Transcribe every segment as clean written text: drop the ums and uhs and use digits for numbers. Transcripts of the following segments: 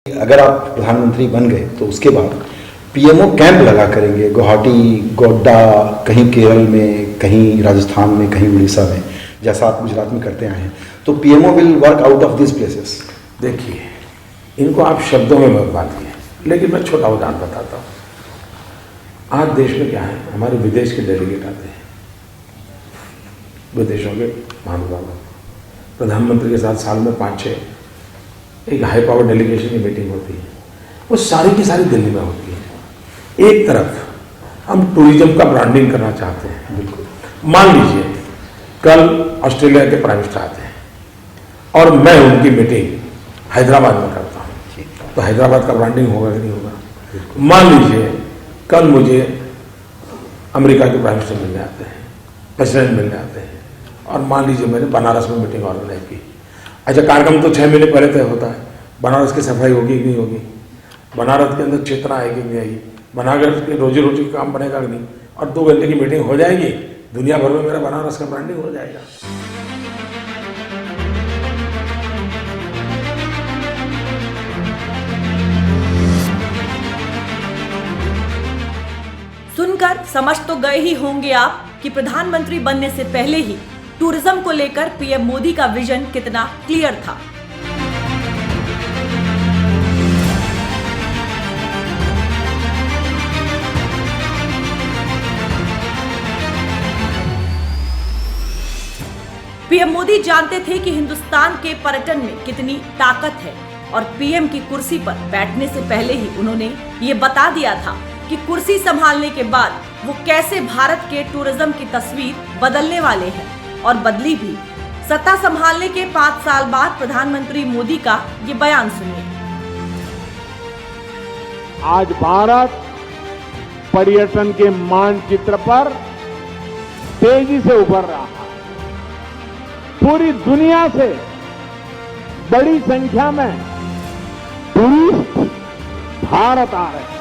अगर आप प्रधानमंत्री बन गए तो उसके बाद पीएमओ कैंप लगा करेंगे गुवाहाटी, गोड्डा, कहीं केरल में, कहीं राजस्थान में, कहीं उड़ीसा में, जैसा आप गुजरात में करते आए हैं, तो PMO will work out of this places. देखिए, इनको आप शब्दों में मत बांधिए, लेकिन मैं छोटा उदाहरण बताता हूँ। आज देश में क्या है, हमारे विदेश के डेलीगेट आते हैं, विदेशों के महानुभाव, प्रधानमंत्री के साथ साल में 5-6 एक हाई पावर डेलीगेशन की मीटिंग होती है। वो सारी की सारी दिल्ली में होती है। एक तरफ हम टूरिज्म का ब्रांडिंग करना चाहते हैं। बिल्कुल, मान लीजिए कल ऑस्ट्रेलिया के प्राइम मिनिस्टर आते हैं और मैं उनकी मीटिंग हैदराबाद में करता हूँ, तो हैदराबाद का ब्रांडिंग होगा कि नहीं होगा। मान लीजिए कल मुझे अमेरिका के प्राइम मिनिस्टर मिलने आते हैं, प्रेसिडेंट मिलने आते हैं, और मान लीजिए मैंने बनारस में मीटिंग ऑर्गेनाइज की। अच्छा, कार्यक्रम तो 6 महीने पहले तय होता है, बनारस की सफाई होगी कि नहीं होगी, बनारस के अंदर चेतना आएगी कि नहीं आएगी, बनारस के रोजी रोटी का काम बनेगा कि नहीं, और 2 घंटे की मीटिंग हो जाएगी, दुनिया भर में मेरा बनारस का ब्रांडिंग हो जाएगा। सुनकर समझ तो गए ही होंगे आप कि प्रधानमंत्री बनने से पहले ही टूरिज्म को लेकर पीएम मोदी का विजन कितना क्लियर था। पीएम मोदी जानते थे कि हिंदुस्तान के पर्यटन में कितनी ताकत है, और पीएम की कुर्सी पर बैठने से पहले ही उन्होंने ये बता दिया था कि कुर्सी संभालने के बाद वो कैसे भारत के टूरिज्म की तस्वीर बदलने वाले हैं, और बदली भी। सत्ता संभालने के 5 साल बाद प्रधानमंत्री मोदी का ये बयान सुनिए। आज भारत पर्यटन के मानचित्र पर तेजी से उभर रहा है। पूरी दुनिया से बड़ी संख्या में टूरिस्ट भारत आ रहे हैं।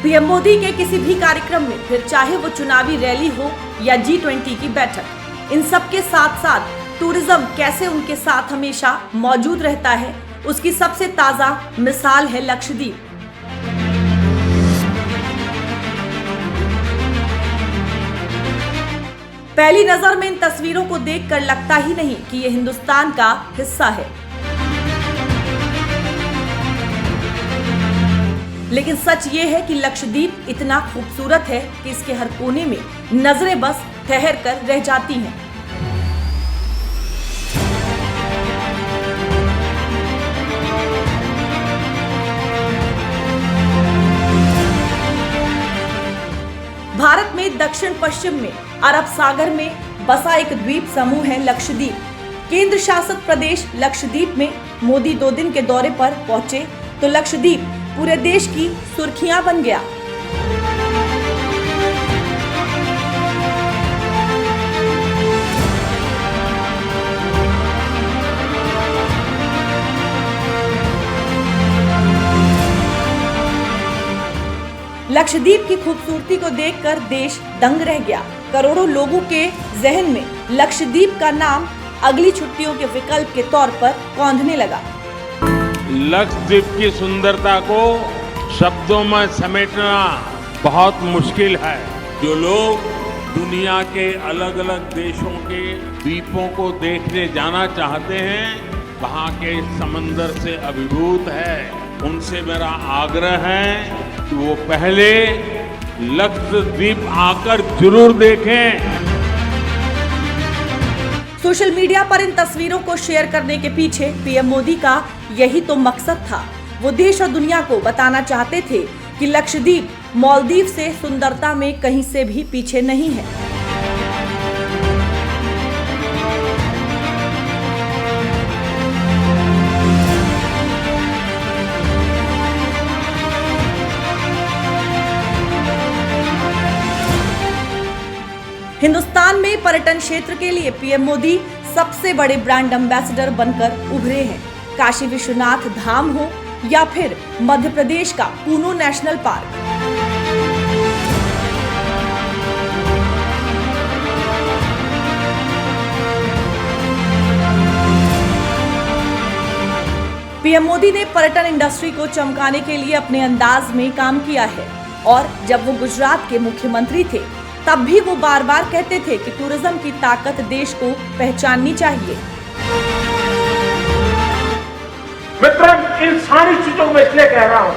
पीएम मोदी के किसी भी कार्यक्रम में, फिर चाहे वो चुनावी रैली हो या G20 की बैठक, इन सब के साथ साथ टूरिज्म कैसे उनके साथ हमेशा मौजूद रहता है, उसकी सबसे ताजा मिसाल है लक्षद्वीप। पहली नजर में इन तस्वीरों को देखकर लगता ही नहीं कि ये हिंदुस्तान का हिस्सा है, लेकिन सच ये है कि लक्षद्वीप इतना खूबसूरत है कि इसके हर कोने में नजरें बस ठहर कर रह जाती हैं। भारत में दक्षिण पश्चिम में अरब सागर में बसा एक द्वीप समूह है लक्षद्वीप। केंद्र शासित प्रदेश लक्षद्वीप में मोदी 2 दिन के दौरे पर पहुंचे तो लक्षद्वीप पूरे देश की सुर्खियां बन गया। लक्षद्वीप की खूबसूरती को देखकर देश दंग रह गया। करोड़ों लोगों के जहन में लक्षद्वीप का नाम अगली छुट्टियों के विकल्प के तौर पर कौंधने लगा। लक्षद्वीप की सुंदरता को शब्दों में समेटना बहुत मुश्किल है। जो लोग दुनिया के अलग अलग देशों के द्वीपों को देखने जाना चाहते हैं, वहाँ के समंदर से अभिभूत है, उनसे मेरा आग्रह है कि वो पहले लक्षद्वीप आकर जरूर देखें। सोशल मीडिया पर इन तस्वीरों को शेयर करने के पीछे पीएम मोदी का यही तो मकसद था। वो देश और दुनिया को बताना चाहते थे कि लक्षद्वीप मालदीव से सुंदरता में कहीं से भी पीछे नहीं है। हिंदुस्तान में पर्यटन क्षेत्र के लिए पीएम मोदी सबसे बड़े ब्रांड एम्बेसडर बनकर उभरे हैं। काशी विश्वनाथ धाम हो या फिर मध्य प्रदेश का Kuno national park. PM Modi ने पर्यटन इंडस्ट्री को चमकाने के लिए अपने अंदाज में काम किया है और जब वो गुजरात के मुख्यमंत्री थे तब भी वो बार बार कहते थे कि टूरिज्म की ताकत देश को पहचाननी चाहिए। मित्रों, इन सारी चीजों को मैं इसलिए कह रहा हूं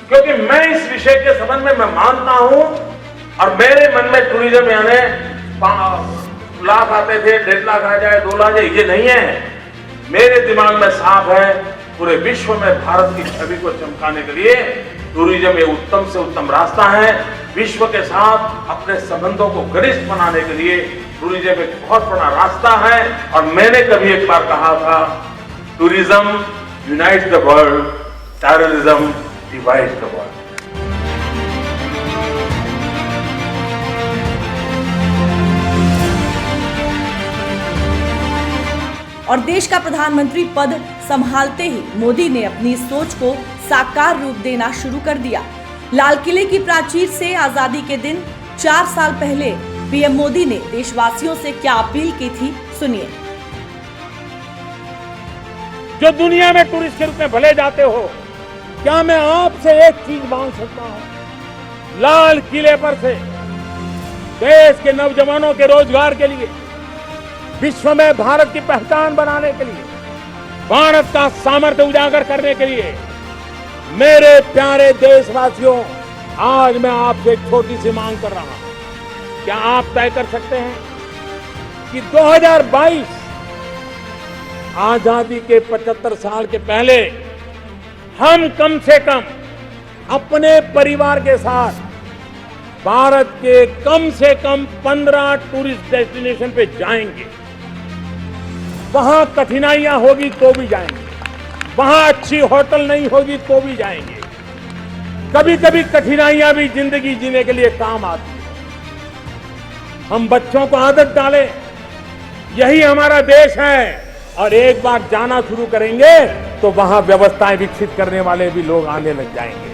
क्योंकि मैं इस विषय के संबंध में मैं मानता हूं और मेरे मन में टूरिज्म यानी लाख आते थे, 1.5 लाख आ जाए, 2 लाख, ये नहीं है। मेरे दिमाग में साफ है, पूरे विश्व में भारत की छवि को चमकाने के लिए टूरिज्म ये उत्तम से उत्तम रास्ता है। विश्व के साथ अपने संबंधों को घनिष्ठ बनाने के लिए टूरिज्म एक बहुत बड़ा रास्ता है। और मैंने कभी एक बार कहा था, tourism unites the world, terrorism divides the world. और देश का प्रधानमंत्री पद संभालते ही मोदी ने अपनी सोच को साकार रूप देना शुरू कर दिया। लाल किले की प्राचीर से आजादी के दिन 4 साल पहले पीएम मोदी ने देशवासियों से क्या अपील की थी, सुनिए। जो दुनिया में टूरिस्ट के रूप में भले जाते हो, क्या मैं आपसे एक चीज मांग सकता हूं? लाल किले पर से देश के नौजवानों के रोजगार के लिए, विश्व में भारत की पहचान बनाने के लिए, भारत का सामर्थ्य उजागर करने के लिए, मेरे प्यारे देशवासियों, आज मैं आपसे एक छोटी सी मांग कर रहा हूं। क्या आप तय कर सकते हैं कि 2022 आजादी के 75 साल के पहले हम कम से कम अपने परिवार के साथ भारत के कम से कम 15 टूरिस्ट डेस्टिनेशन पे जाएंगे। वहां कठिनाइयां होगी तो भी जाएंगे, वहां अच्छी होटल नहीं होगी तो भी जाएंगे। कभी कभी कठिनाइयां भी जिंदगी जीने के लिए काम आती है। हम बच्चों को आदत डालें, यही हमारा देश है। और एक बार जाना शुरू करेंगे तो वहां व्यवस्थाएं विकसित करने वाले भी लोग आने लग जाएंगे।